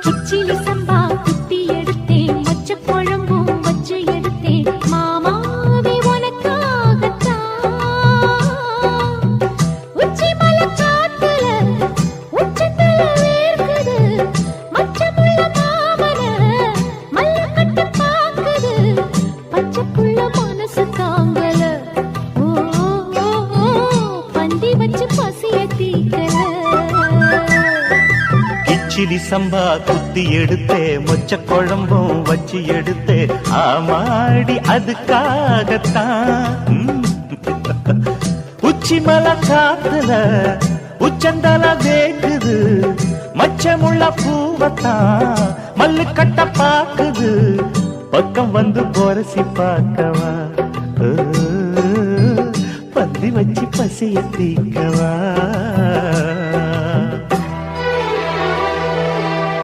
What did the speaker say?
கிச்சிலி சம்பா குத்தி எடுத்தேன், மொச்ச குழம்பும் வச்சு எடுத்தேன், மாமாவே உனக்காகத்தான். உச்சி மலை காத்துல உச்சத்தல வேர்க்குது, மச்சமுள்ள மாமன மல்ல கட்டி பாக்குது, பச்சைப்புள்ள மனசு தாங்கல. ஓ ஓ, ஓ, பந்தி வச்சு பசிய தீக்கல. கிச்சிலி சம்பா குத்தி எடுத்தே, மொச்ச குழம்பும் வச்சு எடுத்தே, ஆமாடி அதுக்காகத்தான். உச்சி மலை காத்துல உச்சந்தல வேக்குது, மச்சமுள்ள பூவத்தான் மல்லு கட்ட பாக்குது, பக்கம் வந்து பொரசி பார்க்கவா, பந்தி வச்சு பசிய தீக்கவா.